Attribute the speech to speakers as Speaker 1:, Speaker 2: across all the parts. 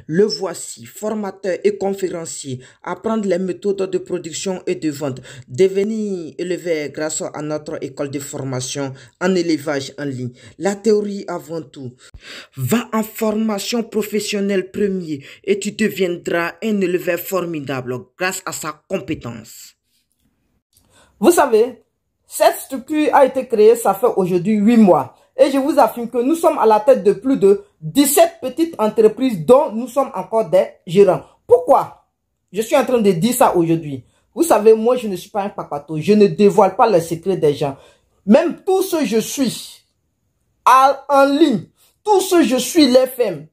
Speaker 1: Le voici, formateur et conférencier, apprendre les méthodes de production et de vente, devenir éleveur grâce à notre école de formation en élevage en ligne. La théorie avant tout. Va en formation professionnelle premier et tu deviendras un éleveur formidable grâce à sa compétence.
Speaker 2: Vous savez, cette structure a été créée, ça fait aujourd'hui 8 mois. Et je vous affirme que nous sommes à la tête de plus de 17 petites entreprises dont nous sommes encore des gérants. Pourquoi je suis en train de dire ça aujourd'hui? Vous savez, moi, je ne suis pas un papato. Je ne dévoile pas les secrets des gens. Même tout ce que je suis en ligne, tout ce que je suis les femmes,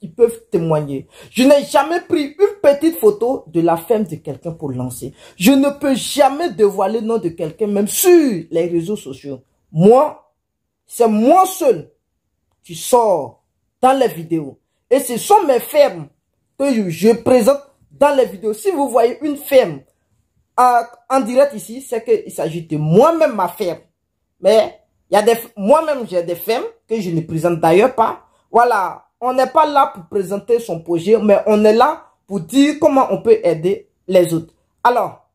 Speaker 2: ils peuvent témoigner. Je n'ai jamais pris une petite photo de la femme de quelqu'un pour lancer. Je ne peux jamais dévoiler le nom de quelqu'un, même sur les réseaux sociaux. Moi, c'est moi seul qui sors dans les vidéos. Et ce sont mes fermes que je présente dans les vidéos. Si vous voyez une ferme en direct ici, c'est qu'il s'agit de moi-même, ma ferme. Mais moi-même, j'ai des fermes que je ne présente d'ailleurs pas. Voilà, on n'est pas là pour présenter son projet, mais on est là pour dire comment on peut aider les autres. Alors,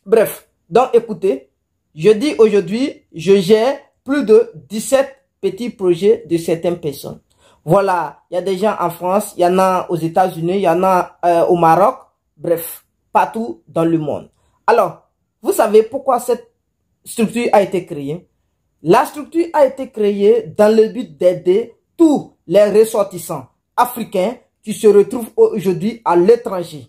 Speaker 2: bref, donc écoutez, je dis aujourd'hui, je gère plus de 17 petits projets de certaines personnes. Voilà, il y a des gens en France, il y en a aux États-Unis, il y en a au Maroc, bref, partout dans le monde. Alors, vous savez pourquoi cette structure a été créée? La structure a été créée dans le but d'aider tous les ressortissants africains qui se retrouvent aujourd'hui à l'étranger,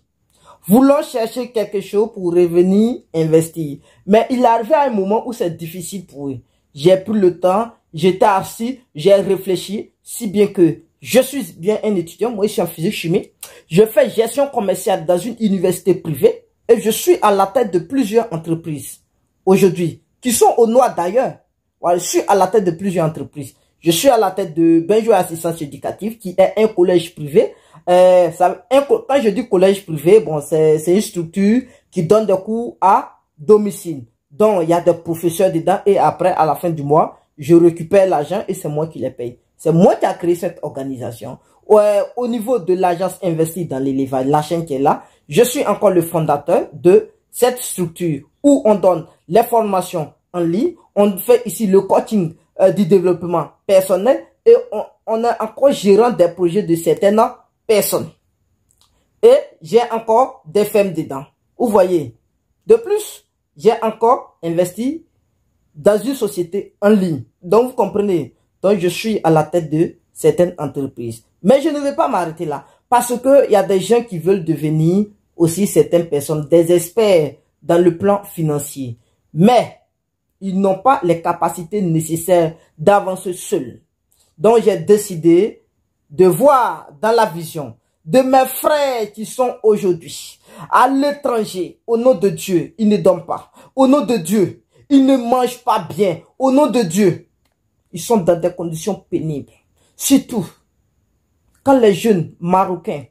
Speaker 2: voulant chercher quelque chose pour revenir investir. Mais il est arrivé à un moment où c'est difficile pour eux. J'ai pris le temps, j'étais assis, j'ai réfléchi, si bien que je suis bien un étudiant, moi je suis en physique chimie, je fais gestion commerciale dans une université privée et je suis à la tête de plusieurs entreprises aujourd'hui, qui sont au noir d'ailleurs. Voilà, je suis à la tête de plusieurs entreprises. Je suis à la tête de Benjo Assistance Éducative, qui est un collège privé. Quand je dis collège privé, bon, c'est une structure qui donne des cours à domicile. Donc, il y a des professeurs dedans et après, à la fin du mois, je récupère l'argent et c'est moi qui les paye. C'est moi qui ai créé cette organisation. Au niveau de l'agence investie dans l'élevage, la chaîne qui est là, je suis encore le fondateur de cette structure où on donne les formations en ligne. On fait ici le coaching du développement personnel et on est encore gérant des projets de certaines personnes. Et j'ai encore des femmes dedans. Vous voyez. De plus, j'ai encore investi dans une société en ligne. Donc, vous comprenez. Donc, je suis à la tête de certaines entreprises. Mais je ne vais pas m'arrêter là. Parce que il y a des gens qui veulent devenir aussi certaines personnes, des experts dans le plan financier. Mais, ils n'ont pas les capacités nécessaires d'avancer seuls. Donc, j'ai décidé de voir dans la vision de mes frères qui sont aujourd'hui à l'étranger. Au nom de Dieu, ils ne dorment pas. Au nom de Dieu, ils ne mangent pas bien. Au nom de Dieu, ils sont dans des conditions pénibles. Surtout, quand les jeunes Marocains,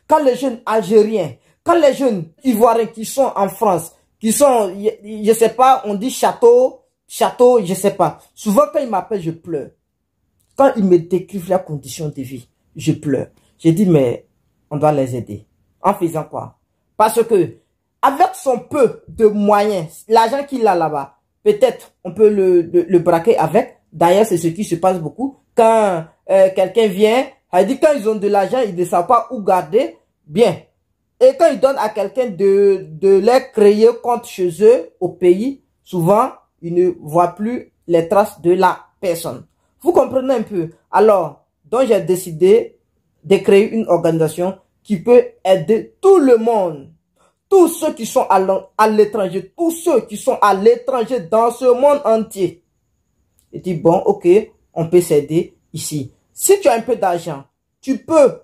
Speaker 2: quand les jeunes Algériens, quand les jeunes Ivoiriens qui sont en France, qui sont, je sais pas, on dit château, je sais pas. Souvent, quand ils m'appellent, je pleure. Quand ils me décrivent leurs conditions de vie, je pleure. Je dis, mais on doit les aider. En faisant quoi? Parce que, avec son peu de moyens, l'argent qu'il a là-bas, peut-être on peut le braquer avec. D'ailleurs, c'est ce qui se passe beaucoup. Quand quelqu'un vient, elle dit quand ils ont de l'argent, ils ne savent pas où garder. Bien. Et quand ils donnent à quelqu'un de les créer compte chez eux, au pays, souvent, ils ne voient plus les traces de la personne. Vous comprenez un peu? Alors, donc j'ai décidé de créer une organisation qui peut aider tout le monde. Tous ceux qui sont à l'étranger, tous ceux qui sont à l'étranger dans ce monde entier. Et dit, bon, ok, on peut s'aider ici. Si tu as un peu d'argent, tu peux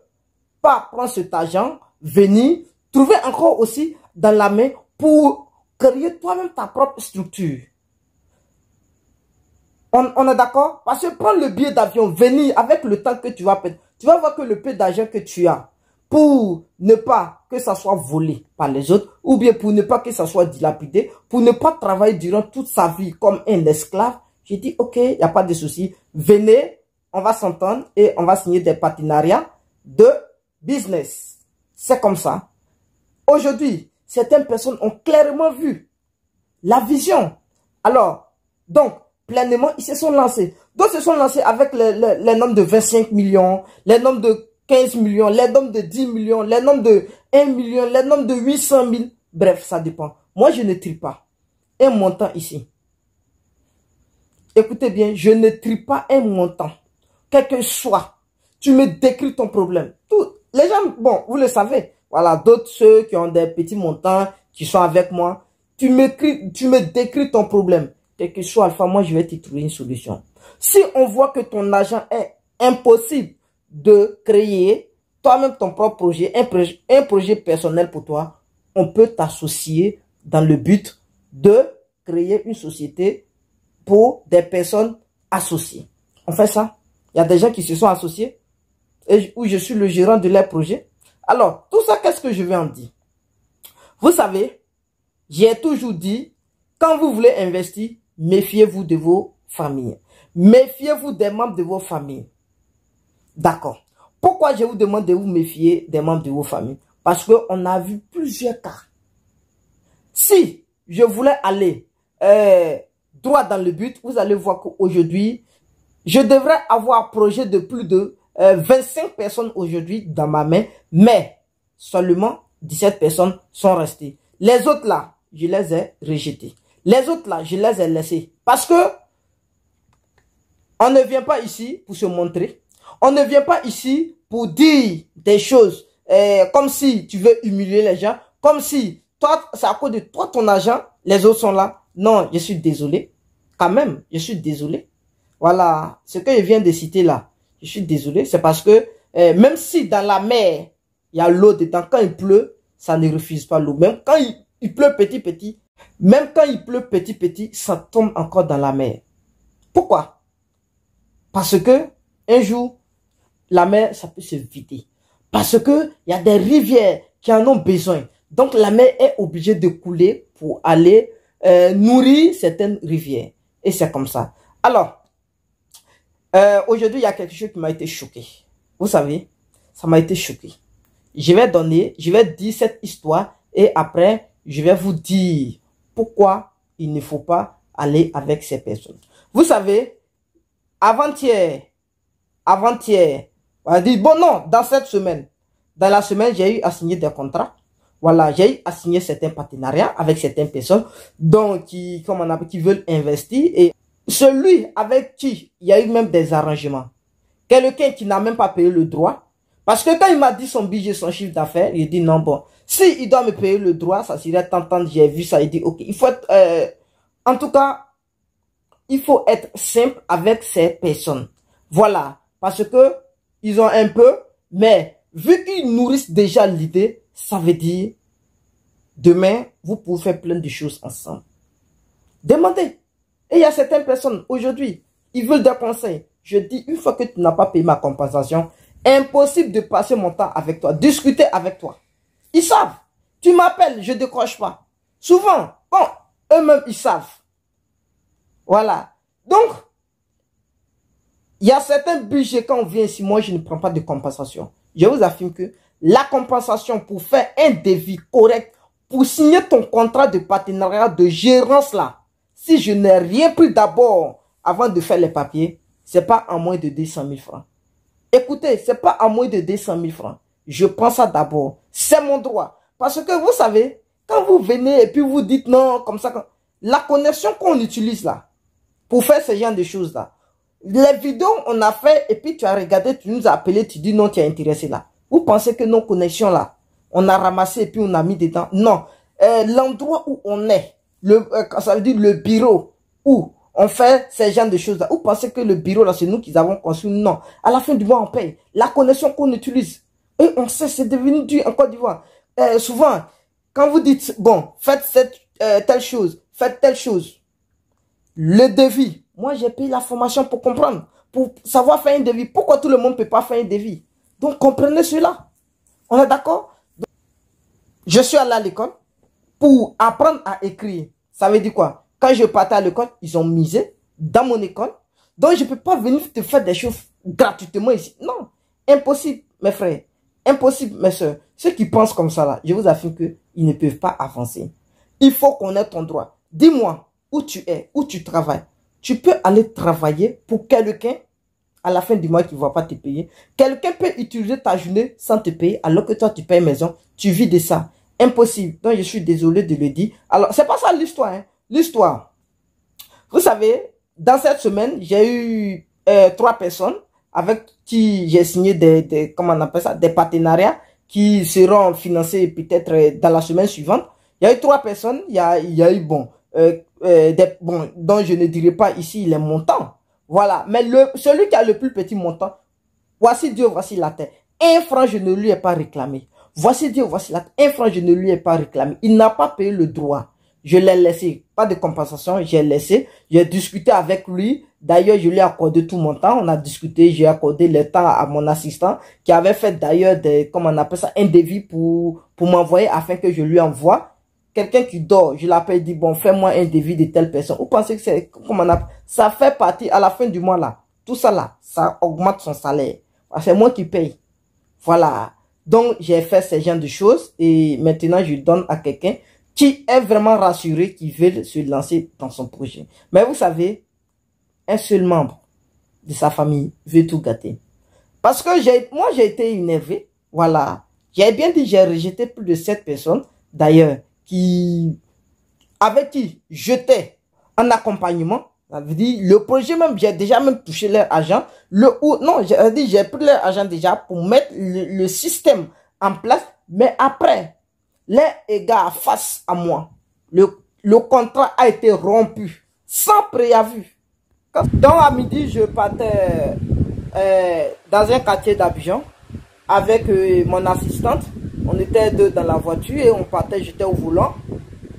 Speaker 2: pas prendre cet argent, venir, trouver encore aussi dans la main pour créer toi-même ta propre structure. On est d'accord? Parce que prendre le billet d'avion, venir avec le temps que tu vas perdre, tu vas voir que le peu d'argent que tu as, pour ne pas que ça soit volé par les autres, ou bien pour ne pas que ça soit dilapidé, pour ne pas travailler durant toute sa vie comme un esclave, j'ai dit, ok, il n'y a pas de souci, venez, on va s'entendre et on va signer des partenariats de business. C'est comme ça. Aujourd'hui, certaines personnes ont clairement vu la vision. Alors, donc, pleinement, ils se sont lancés. D'autres se sont lancés avec les nombres de 25 millions, les nombres de 15 millions, les nombres de 10 millions, les nombres de 1 million, les nombres de 800 000. Bref, ça dépend. Moi, je ne trie pas un montant ici. Écoutez bien, je ne trie pas un montant. Quel que soit, tu me décris ton problème. Les gens, bon, vous le savez. Voilà, d'autres, ceux qui ont des petits montants, qui sont avec moi. Tu me décris ton problème. Quel que soit alpha, moi, je vais te trouver une solution. Si on voit que ton argent est impossible de créer toi-même ton propre projet, un projet personnel pour toi, on peut t'associer dans le but de créer une société pour des personnes associées. On fait ça. Il y a des gens qui se sont associés et où je suis le gérant de leur projet. Alors, tout ça, qu'est-ce que je vais en dire? Vous savez, j'ai toujours dit, quand vous voulez investir, méfiez-vous de vos familles. Méfiez-vous des membres de vos familles. D'accord. Pourquoi je vous demande de vous méfier des membres de vos familles? Parce qu'on a vu plusieurs cas. Si je voulais aller droit dans le but, vous allez voir qu'aujourd'hui, je devrais avoir un projet de plus de 25 personnes aujourd'hui dans ma main, mais seulement 17 personnes sont restées. Les autres là, je les ai rejetés. Les autres là, je les ai laissés. Parce que on ne vient pas ici pour se montrer. On ne vient pas ici pour dire des choses comme si tu veux humilier les gens. Comme si toi, c'est à cause de toi ton argent, les autres sont là. Non, je suis désolé. Quand même, je suis désolé. Voilà, ce que je viens de citer là, je suis désolé. C'est parce que même si dans la mer, il y a l'eau dedans, quand il pleut, ça ne refuse pas l'eau. Même quand il pleut petit, même quand il pleut petit, ça tombe encore dans la mer. Pourquoi? Parce que un jour, la mer, ça peut se vider. Parce que il y a des rivières qui en ont besoin. Donc la mer est obligée de couler pour aller nourrir certaines rivières. Et c'est comme ça. Alors, aujourd'hui, il y a quelque chose qui m'a été choqué. Vous savez, ça m'a été choqué. Je vais dire cette histoire et après, je vais vous dire pourquoi il ne faut pas aller avec ces personnes. Vous savez, avant-hier, on a dit, bon non, dans cette semaine, dans la semaine, j'ai eu à signer des contrats. Voilà, j'ai eu à signer certains partenariats avec certaines personnes donc qui veulent investir. Et celui avec qui il y a eu même des arrangements. Quelqu'un qui n'a même pas payé le droit. Parce que quand il m'a dit son budget, son chiffre d'affaires, il dit non, bon, si il doit me payer le droit, ça serait tentant, j'ai vu ça, il dit ok, il faut être, en tout cas, il faut être simple avec ces personnes. Voilà, parce que ils ont un peu, mais vu qu'ils nourrissent déjà l'idée, ça veut dire, demain, vous pouvez faire plein de choses ensemble. Demandez. Et il y a certaines personnes, aujourd'hui, ils veulent des conseils. Je dis, une fois que tu n'as pas payé ma compensation, impossible de passer mon temps avec toi, discuter avec toi. Ils savent. Tu m'appelles, je ne décroche pas. Souvent, bon, eux-mêmes, ils savent. Voilà. Donc, il y a certains budgets, quand on vient ici, moi, je ne prends pas de compensation. Je vous affirme que la compensation pour faire un devis correct, pour signer ton contrat de partenariat de gérance là, si je n'ai rien pris d'abord avant de faire les papiers, c'est pas en moins de 200 000 francs. Écoutez, c'est pas en moins de 200 000 francs. Je prends ça d'abord. C'est mon droit. Parce que vous savez, quand vous venez et puis vous dites non, comme ça, la connexion qu'on utilise là, pour faire ce genre de choses là, les vidéos on a fait et puis tu as regardé, tu nous as appelé, tu dis non, tu es intéressé là. Vous pensez que nos connexions là, on a ramassé et puis on a mis dedans? Non. L'endroit où on est, ça veut dire le bureau où on fait ces genres de choses-là. Vous pensez que le bureau, là, c'est nous qui avons construit? Non. À la fin du mois, on paye. La connexion qu'on utilise. Et on sait, c'est devenu dur en Côte d'Ivoire. Souvent, quand vous dites, bon, faites telle chose, faites telle chose. Le devis. Moi, j'ai payé la formation pour comprendre. Pour savoir faire un devis. Pourquoi tout le monde ne peut pas faire un devis? Donc, comprenez cela. On est d'accord? Je suis allé à l'école pour apprendre à écrire. Ça veut dire quoi? Quand je partais à l'école, ils ont misé dans mon école. Donc, je ne peux pas venir te faire des choses gratuitement ici. Non, impossible, mes frères. Impossible, mes soeurs. Ceux qui pensent comme ça, là, je vous affirme qu'ils ne peuvent pas avancer. Il faut connaître ton droit. Dis-moi où tu es, où tu travailles. Tu peux aller travailler pour quelqu'un à la fin du mois qui ne va pas te payer. Quelqu'un peut utiliser ta journée sans te payer alors que toi, tu payes maison. Tu vis de ça. Impossible. Donc, je suis désolé de le dire. Alors, c'est pas ça l'histoire. Hein. L'histoire. Vous savez, dans cette semaine, j'ai eu 3 personnes avec qui j'ai signé comment on appelle ça, des partenariats qui seront financés peut-être dans la semaine suivante. Il y a eu 3 personnes. Il y a eu, bon, dont je ne dirai pas ici les montants. Voilà. Mais celui qui a le plus petit montant, voici Dieu, voici la terre. 1 franc, je ne lui ai pas réclamé. Voici Dieu, voici la terre. 1 franc, je ne lui ai pas réclamé. Il n'a pas payé le droit. Je l'ai laissé. Pas de compensation, j'ai laissé. J'ai discuté avec lui. D'ailleurs, je lui ai accordé tout mon temps. On a discuté, j'ai accordé le temps à mon assistant qui avait fait d'ailleurs comment on appelle ça, un devis pour m'envoyer afin que je lui envoie. Quelqu'un qui dort, je l'appelle, dit, bon, fais-moi un devis de telle personne. Vous pensez que c'est, comment on appelle, ça fait partie, à la fin du mois là, tout ça là, ça augmente son salaire. C'est moi qui paye. Voilà. Donc, j'ai fait ce genre de choses et maintenant, je donne à quelqu'un qui est vraiment rassuré, qui veut se lancer dans son projet. Mais vous savez, un seul membre de sa famille veut tout gâter. Parce que moi, j'ai été énervé. Voilà. J'ai bien dit, j'ai rejeté plus de 7 personnes, d'ailleurs, avec qui j'étais en accompagnement. Ça veut dire, le projet même, j'ai déjà même touché leur agent. J'ai pris leur agent déjà pour mettre le système en place. Mais après, les gars face à moi, le contrat a été rompu sans préavis. Donc à midi, je partais dans un quartier d'Abidjan avec mon assistante. On était 2 dans la voiture et on partait, j'étais au volant.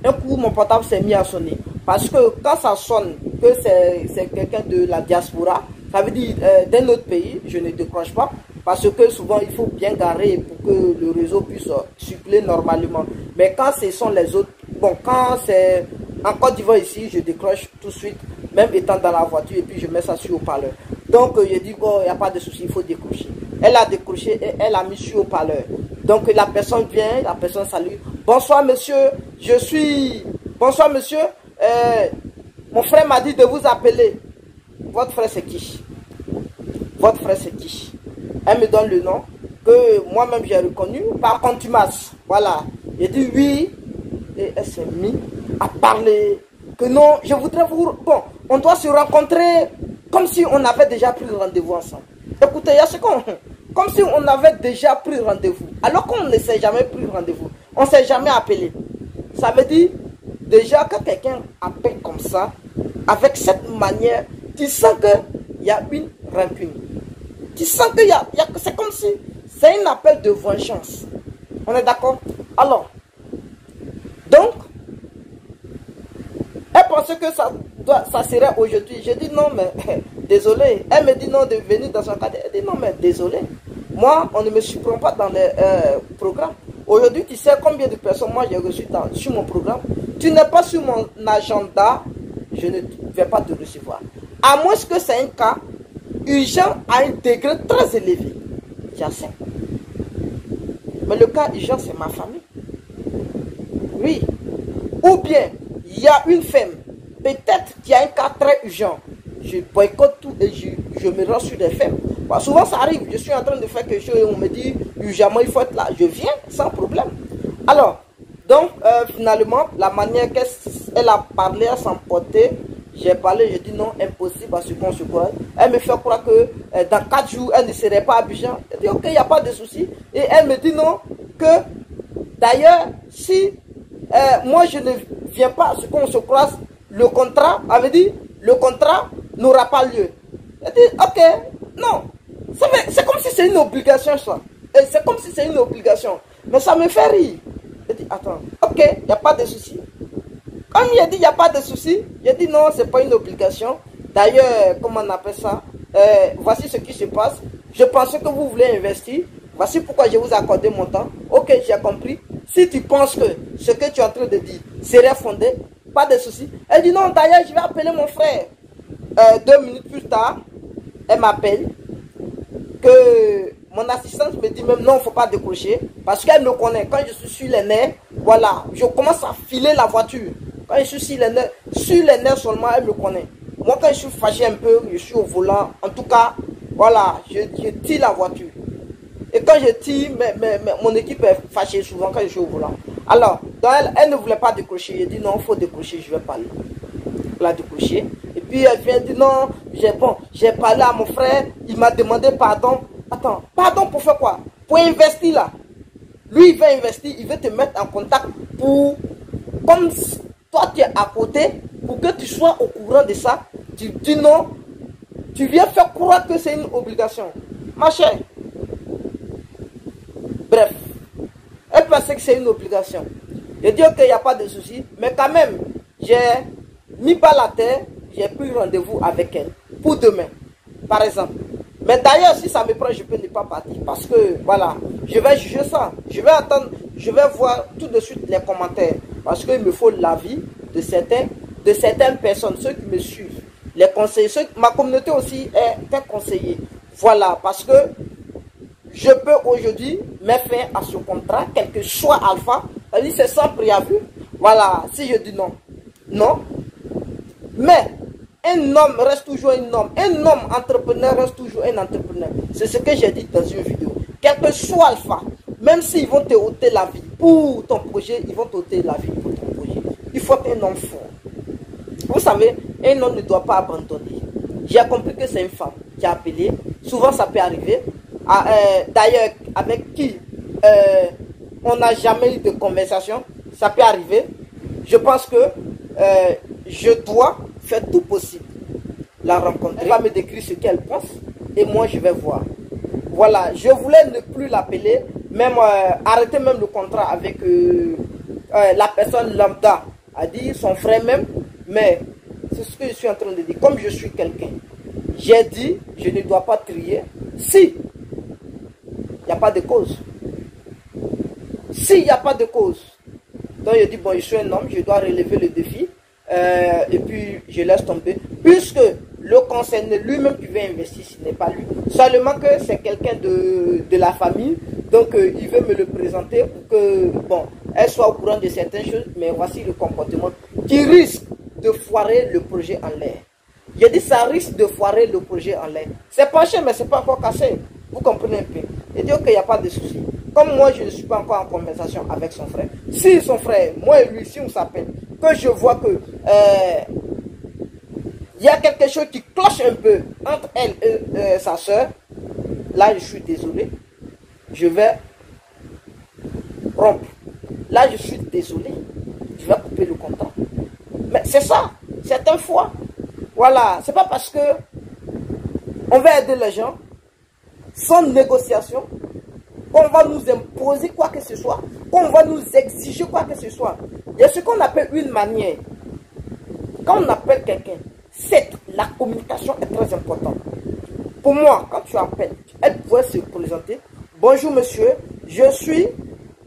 Speaker 2: Un coup, mon portable s'est mis à sonner. Parce que quand ça sonne, que c'est quelqu'un de la diaspora, ça veut dire d'un autre pays, je ne décroche pas. Parce que souvent, il faut bien garer pour que le réseau puisse circuler normalement. Mais quand ce sont les autres, bon, quand c'est en Côte d'Ivoire ici, je décroche tout de suite, même étant dans la voiture, et puis je mets ça sur haut-parleur. Donc, je dis, bon, il n'y a pas de souci, il faut décrocher. Elle a décroché et elle a mis sur haut-parleur. Donc, la personne vient, la personne salue. Bonsoir, monsieur, Bonsoir, monsieur, mon frère m'a dit de vous appeler. Votre frère, c'est qui? Votre frère, c'est qui? Elle me donne le nom que moi-même j'ai reconnu par contumace. Voilà. J'ai dit oui. Et elle s'est mise à parler. Que non, je voudrais vous... Bon, on doit se rencontrer comme si on avait déjà pris rendez-vous ensemble. Écoutez, il y a ce qu'on... Comme si on avait déjà pris rendez-vous. Alors qu'on ne s'est jamais pris rendez-vous. On ne s'est jamais appelé. Ça veut dire, déjà, quand quelqu'un appelle comme ça, avec cette manière, tu sens qu'il y a une rancune. Tu sens qu'il c'est comme si c'est un appel de vengeance. On est d'accord? Alors, donc, elle pensait que ça serait aujourd'hui. J'ai dit non, mais désolé. Elle me dit non de venir dans son cadre. Elle dit non, mais désolé. Moi, on ne me surprend pas dans les programmes. Aujourd'hui, tu sais combien de personnes moi j'ai reçu sur mon programme. Tu n'es pas sur mon agenda, je ne vais pas te recevoir. À moins que c'est un cas urgent à un degré très élevé. J'assais. Mais le cas urgent, c'est ma famille. Oui. Ou bien, il y a une femme, peut-être qu'il y a un cas très urgent. Je boycotte tout et je me rends sur des femmes. Bah, souvent, ça arrive. Je suis en train de faire quelque chose et on me dit, urgemment, il faut être là. Je viens sans problème. Alors, donc, finalement, la manière qu'elle a parlé, à s'emporter, j'ai parlé, j'ai dit non, impossible à ce qu'on se croise. Elle me fait croire que dans 4 jours, elle ne serait pas à Abidjan. Elle dit ok, il n'y a pas de souci. Et elle me dit non, que d'ailleurs, si moi je ne viens pas à ce qu'on se croise, le contrat, avait dit, le contrat n'aura pas lieu. Elle dit ok, non. C'est comme si c'est une obligation, ça. C'est comme si c'est une obligation. Mais ça me fait rire. Elle dit attends, ok, il n'y a pas de souci. Comme il a dit, il n'y a pas de souci, j'ai dit non, ce n'est pas une obligation. D'ailleurs, comment on appelle ça, voici ce qui se passe. Je pensais que vous voulez investir. Voici pourquoi je vous ai accordé mon temps. Ok, j'ai compris. Si tu penses que ce que tu es en train de dire serait fondé, pas de souci. Elle dit non, d'ailleurs, je vais appeler mon frère. 2 minutes plus tard, elle m'appelle que mon assistante me dit même non, il ne faut pas décrocher. Parce qu'elle me connaît. Quand je suis sur les nerfs, voilà, je commence à filer la voiture. Quand je suis sur les nerfs seulement, elle me connaît. Moi, quand je suis fâché un peu, je suis au volant. En tout cas, voilà, je tire la voiture. Et quand je tire, mon équipe est fâchée souvent quand je suis au volant. Alors, elle ne voulait pas décrocher. Je dis non, il faut décrocher, je vais parler. Elle a décroché. Et puis elle vient dire non, j'ai parlé à mon frère, il m'a demandé pardon. Attends, pardon pour faire quoi? Pour investir là. Lui, il veut investir, il veut te mettre en contact pour, comme toi tu es à côté, pour que tu sois au courant de ça. Tu dis non, tu viens faire croire que c'est une obligation. Ma chère. Bref, elle pensait que c'est une obligation. Je dis ok, il n'y a pas de souci, mais quand même, j'ai mis pas la terre, j'ai pris rendez-vous avec elle pour demain, par exemple. Mais d'ailleurs, si ça me prend, je peux ne pas partir parce que, voilà, je vais juger ça. Je vais attendre, je vais voir tout de suite les commentaires parce qu'il me faut l'avis de certaines personnes, ceux qui me suivent, les conseillers. Ma communauté aussi est un conseiller. Voilà, parce que je peux aujourd'hui mettre fin à ce contrat, quel que soit Alpha. C'est sans préavis. Voilà, si je dis non, non. Mais un homme reste toujours un homme. Un homme entrepreneur reste toujours un entrepreneur. C'est ce que j'ai dit dans une vidéo. Quel que soit Alpha, même s'ils vont te ôter la vie pour ton projet, ils vont te ôter la vie pour ton projet. Il faut être un homme fort. Vous savez, un homme ne doit pas abandonner. J'ai compris que c'est une femme qui a appelé. Souvent, ça peut arriver. D'ailleurs, avec qui on n'a jamais eu de conversation, ça peut arriver. Je pense que je dois faire tout possible. La rencontrer. Elle va me décrire ce qu'elle pense et moi je vais voir. Voilà, je voulais ne plus l'appeler, même arrêter même le contrat avec la personne lambda, a dit son frère même, mais c'est ce que je suis en train de dire. Comme je suis quelqu'un, j'ai dit, je ne dois pas trier si il n'y a pas de cause. S'il n'y a pas de cause, donc je dis, bon, je suis un homme, je dois relever le défi, et puis je laisse tomber, puisque le concerné lui-même qui veut investir, ce n'est pas lui, seulement que c'est quelqu'un de la famille, donc il veut me le présenter pour que, bon, elle soit au courant de certaines choses, mais voici le comportement qui risque de foirer le projet en l'air. J'ai dit, ça risque de foirer le projet en l'air. C'est penché, mais c'est pas encore cassé. Vous comprenez un peu. J'ai dit, ok, il n'y a pas de souci. Comme moi, je ne suis pas encore en conversation avec son frère. Si son frère, moi et lui, si on s'appelle, que je vois que il y a quelque chose qui cloche un peu entre elle et sa soeur, là, je suis désolé. Je vais rompre. Là, je suis désolé. Je vais couper le contrat. Mais c'est ça. Certaines fois, voilà, c'est pas parce que on veut aider les gens sans négociation qu'on va nous imposer quoi que ce soit, qu'on va nous exiger quoi que ce soit. Il y a ce qu'on appelle une manière. Quand on appelle quelqu'un, la communication est très importante. Pour moi, quand tu appelles, elle pourrait se présenter. Bonjour monsieur, je suis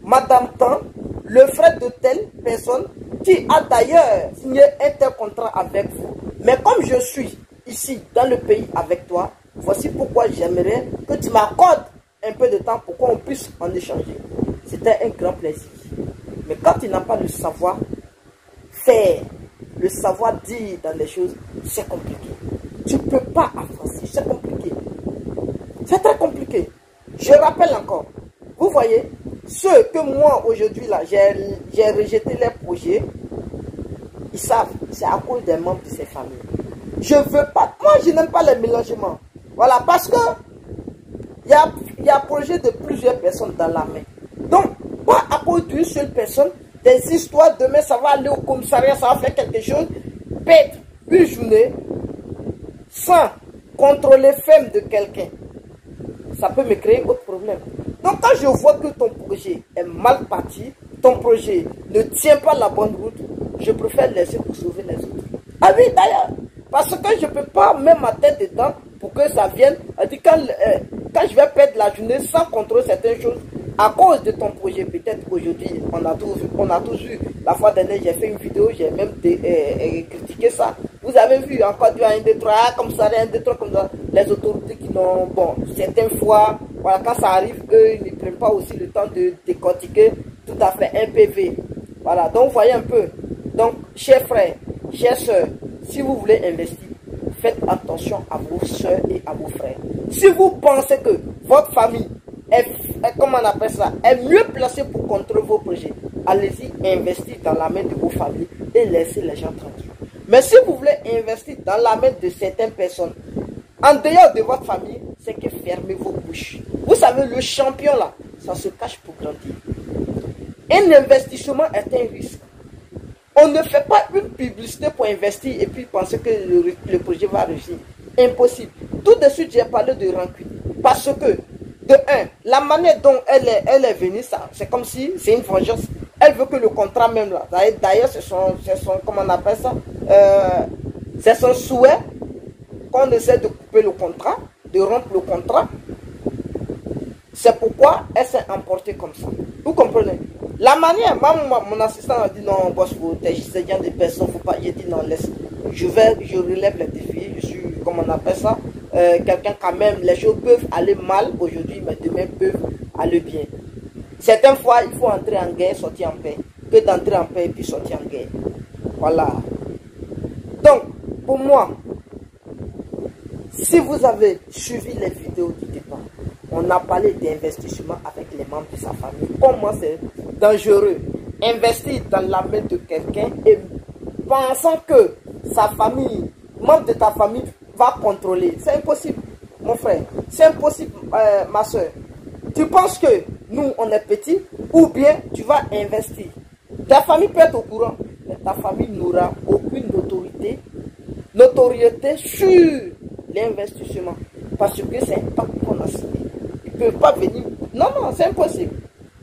Speaker 2: Madame Tan, le frère de telle personne qui a d'ailleurs signé un tel contrat avec vous. Mais comme je suis ici dans le pays avec toi, voici pourquoi j'aimerais que tu m'accordes un peu de temps pour qu'on puisse en échanger. C'était un grand plaisir. Mais quand tu n'as pas le savoir faire, le savoir dire dans les choses, c'est compliqué. Tu ne peux pas avancer, c'est compliqué. C'est très compliqué. Je rappelle encore, vous voyez, ceux que moi aujourd'hui là, j'ai rejeté les projets, ils savent, c'est à cause des membres de ces familles. Je veux pas, moi je n'aime pas les mélangements. Voilà, parce que il y a projet de plusieurs personnes dans la main. Donc, pas à cause d'une seule personne, des histoires, demain ça va aller au commissariat, ça va faire quelque chose, perdre une journée sans contrôler ferme de quelqu'un. Ça peut me créer autre problème. Donc quand je vois que ton projet est mal parti, ton projet ne tient pas la bonne route, je préfère laisser pour sauver les autres. Ah oui, d'ailleurs, parce que je ne peux pas mettre ma tête dedans pour que ça vienne. Quand je vais perdre la journée sans contrôler certaines choses, à cause de ton projet, peut-être aujourd'hui, on a tous vu. La fois dernière, j'ai fait une vidéo, j'ai même critiqué ça. Vous avez vu, encore du 1, 2, 3, comme ça, 1, 2, 3, comme ça. Les autorités qui n'ont, bon, certaines fois, Voilà, quand ça arrive, eux, ils ne prennent pas aussi le temps de décortiquer tout à fait un PV. Voilà, donc vous voyez un peu. Donc, chers frères, chères soeurs, si vous voulez investir, faites attention à vos soeurs et à vos frères. Si vous pensez que votre famille comment on appelle ça, est mieux placée pour contrôler vos projets, allez-y investir dans la main de vos familles et laissez les gens tranquilles. Mais si vous voulez investir dans la main de certaines personnes, en dehors de votre famille, c'est que fermez vos bouches. Vous savez, le champion là, ça se cache pour grandir. Un investissement est un risque. On ne fait pas une publicité pour investir et puis penser que le projet va réussir. Impossible. Tout de suite, j'ai parlé de rancune. Parce que, de un, la manière dont elle est venue, c'est comme si c'est une vengeance. Elle veut que le contrat même là. D'ailleurs, c'est son, comment on appelle ça, c'est son souhait qu'on essaie de couper le contrat, de rompre le contrat. C'est pourquoi elle s'est emportée comme ça. Vous comprenez? La manière, mon assistant a dit non, boss, vous t'agissez bien des personnes, faut pas. J'ai dit non, laisse. Je relève les défis, je suis, comment on appelle ça, quelqu'un quand même, les choses peuvent aller mal aujourd'hui, mais demain peuvent aller bien. Certaines fois, il faut entrer en guerre, sortir en paix, que d'entrer en paix et puis sortir en guerre. Voilà. Donc, pour moi, si vous avez suivi les vidéos du départ, on a parlé d'investissement avec les membres de sa famille. Comment c'est dangereux. Investir dans la main de quelqu'un et pensant que sa famille, membre de ta famille, va contrôler. C'est impossible, mon frère. C'est impossible, ma soeur. Tu penses que nous, on est petits ou bien tu vas investir. Ta famille peut être au courant, mais ta famille n'aura aucune notoriété sur l'investissement. Parce que c'est un pacte qu'on a signé. Ils ne peuvent pas venir. Non, non, c'est impossible.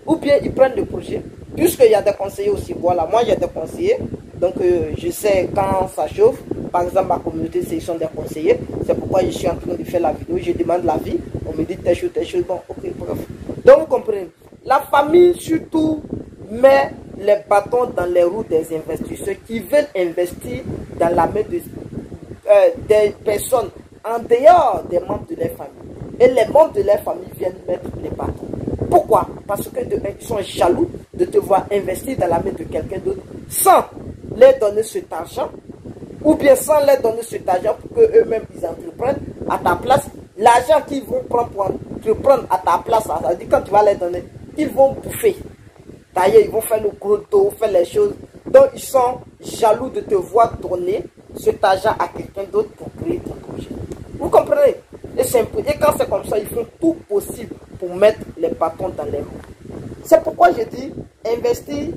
Speaker 2: Ou bien ils prennent le projet. Puisqu'il y a des conseillers aussi. Voilà, moi j'ai des conseillers. Donc je sais quand ça chauffe. Par exemple, ma communauté, ce sont des conseillers. C'est pourquoi je suis en train de faire la vidéo. Je demande l'avis. On me dit telle chose. Bon, ok, bref. Donc vous comprenez. La famille surtout met les bâtons dans les roues des investisseurs qui veulent investir dans la main des personnes en dehors des membres de leur famille. Et les membres de leur famille viennent mettre les bâtons. Pourquoi? Parce que ils sont jaloux de te voir investir dans la main de quelqu'un d'autre sans leur donner cet argent, ou bien sans leur donner cet argent pour qu'eux-mêmes ils entreprennent à ta place. L'argent qu'ils vont prendre pour entreprendre à ta place, ça veut dire quand tu vas leur donner, ils vont bouffer. D'ailleurs, ils vont faire le gros dos, faire les choses. Donc, ils sont jaloux de te voir donner cet argent à quelqu'un d'autre pour créer ton projet. Vous comprenez? Et quand c'est comme ça, ils font tout possible pour mettre les bâtons dans les roues. C'est pourquoi je dis, investir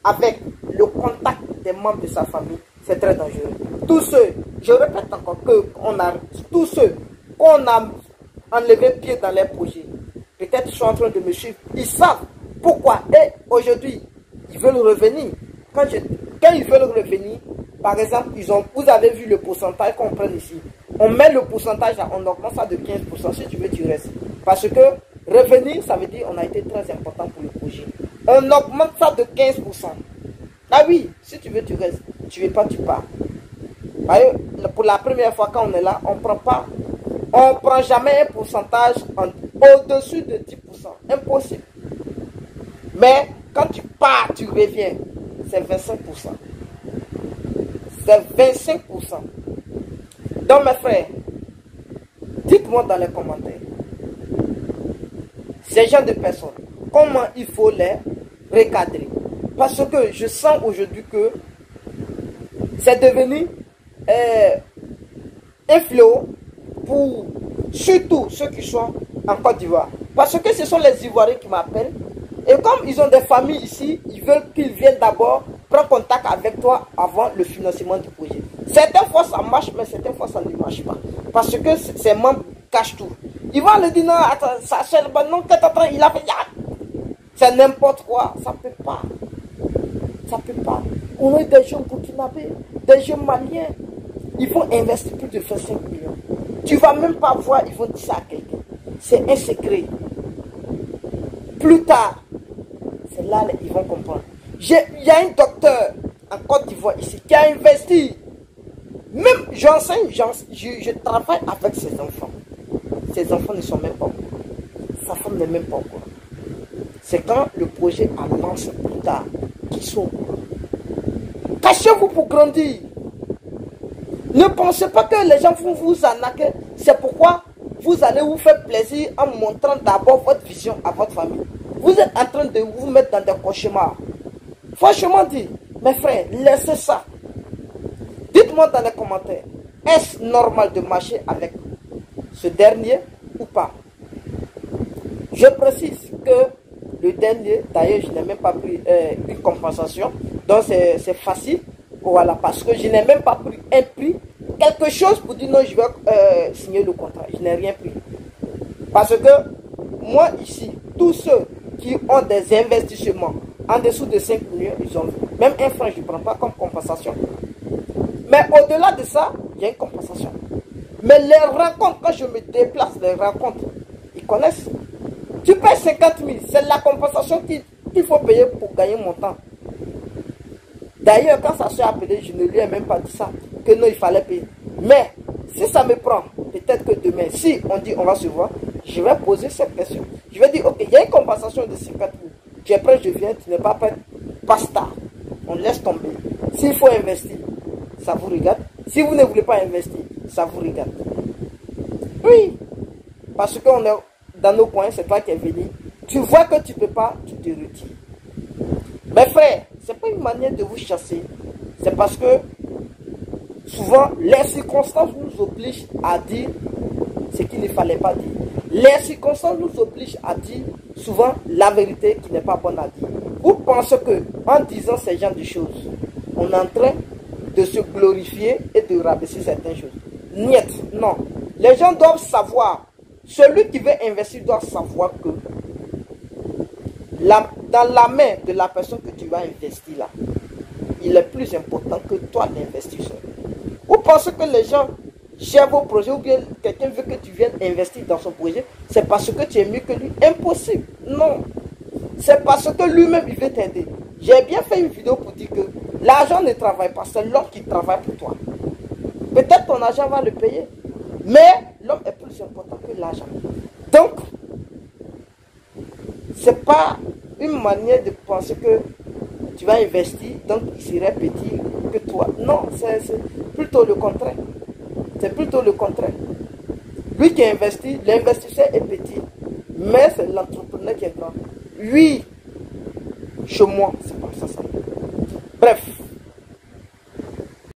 Speaker 2: avec le contact des membres de sa famille, c'est très dangereux. Tous ceux, je répète encore, tous ceux qu'on a enlevé pied dans les projets, peut-être ils sont en train de me suivre, ils savent pourquoi. Et aujourd'hui, ils veulent revenir. Quand ils veulent revenir, par exemple, vous avez vu le pourcentage qu'on prend ici. On met le pourcentage, on augmente ça de 15%. Si tu veux, tu restes. Parce que revenir, ça veut dire qu'on a été très important pour le projet. On augmente ça de 15%. Ah oui, si tu veux, tu restes. Tu ne veux pas, tu pars. Pour la première fois, quand on est là, on ne prend jamais un pourcentage au-dessus de 10%. Impossible. Mais quand tu pars, tu reviens, c'est 25%. C'est 25%. Donc mes frères, dites-moi dans les commentaires, ces gens de personnes, comment il faut les recadrer. Parce que je sens aujourd'hui que c'est devenu un fléau pour surtout ceux qui sont en Côte d'Ivoire. Parce que ce sont les Ivoiriens qui m'appellent. Et comme ils ont des familles ici, ils veulent qu'ils viennent d'abord prendre contact avec toi avant le financement du projet. Certaines fois ça marche, mais certaines fois ça ne marche pas. Parce que ces membres cachent tout. Ils vont leur dire non, attends, ça cherche, non, il a fait. C'est n'importe quoi, ça ne peut pas. Ça ne peut pas. On a des jeunes burkinabés, des jeunes maliens. Ils vont investir plus de 25 millions. Tu ne vas même pas voir, ils vont dire ça à quelqu'un. C'est un secret. Plus tard, c'est là qu'ils vont comprendre. Il y a un docteur en Côte d'Ivoire ici qui a investi. Même j'enseigne, je travaille avec ces enfants. Ces enfants ne sont même pas au courant. sa femme n'est même pas au courant. C'est quand le projet avance plus tard qu'ils sont. Cachez-vous pour grandir. Ne pensez pas que les gens vont vous arnaquer. C'est pourquoi vous allez vous faire plaisir en montrant d'abord votre vision à votre famille. Vous êtes en train de vous mettre dans des cauchemars. Franchement dit, mes frères, laissez ça. Dites-moi dans les commentaires, est-ce normal de marcher avec ce dernier ou pas? Je précise que le dernier, d'ailleurs, je n'ai même pas pris une compensation. Donc c'est facile. Voilà, parce que je n'ai même pas pris un prix, quelque chose pour dire non, je vais signer le contrat. Je n'ai rien pris. Parce que moi ici, tous ceux qui ont des investissements en dessous de 5 millions, ils ont même un franc, je ne prends pas comme compensation. Mais au-delà de ça, il y a une compensation. Mais les rencontres, quand je me déplace, les rencontres, ils connaissent. Tu payes 50 000, c'est la compensation qu'il faut payer pour gagner mon temps. D'ailleurs, quand ça s'est appelé, je ne lui ai même pas dit ça, que non, il fallait payer. Mais, si ça me prend, peut-être que demain, si on dit on va se voir, je vais poser cette question. Je vais dire, ok, il y a une compensation de 50 000. Tu es prêt, je viens, tu n'es pas prêt, basta. On laisse tomber. S'il faut investir, ça vous regarde. Si vous ne voulez pas investir, ça vous regarde. Oui, parce qu'on est dans nos coins, c'est toi qui es venu. Tu vois que tu ne peux pas, tu te retires. Mes frères, ce n'est pas une manière de vous chasser. C'est parce que souvent, les circonstances nous obligent à dire ce qu'il ne fallait pas dire. Les circonstances nous obligent à dire souvent la vérité qui n'est pas bonne à dire. Vous pensez que en disant ces genres de choses, on est en train de se glorifier et de rabaisser certaines choses? Niet, non. Les gens doivent savoir, celui qui veut investir doit savoir que dans la main de la personne que tu vas investir là, il est plus important que toi l'investisseur. Vous pensez que les gens gèrent vos projets ou bien quelqu'un veut que tu viennes investir dans son projet, c'est parce que tu es mieux que lui? Impossible. Non. C'est parce que lui-même il veut t'aider. J'ai bien fait une vidéo pour dire que l'argent ne travaille pas, c'est l'homme qui travaille pour toi. Peut-être ton argent va le payer, mais l'homme est plus important que l'argent. Donc, c'est pas une manière de penser que tu vas investir, donc il serait petit que toi. Non, c'est plutôt le contraire. C'est plutôt le contraire. Lui qui investit, l'investisseur est petit, mais c'est l'entrepreneur qui est grand. Lui, chez moi, c'est pas ça. Bref.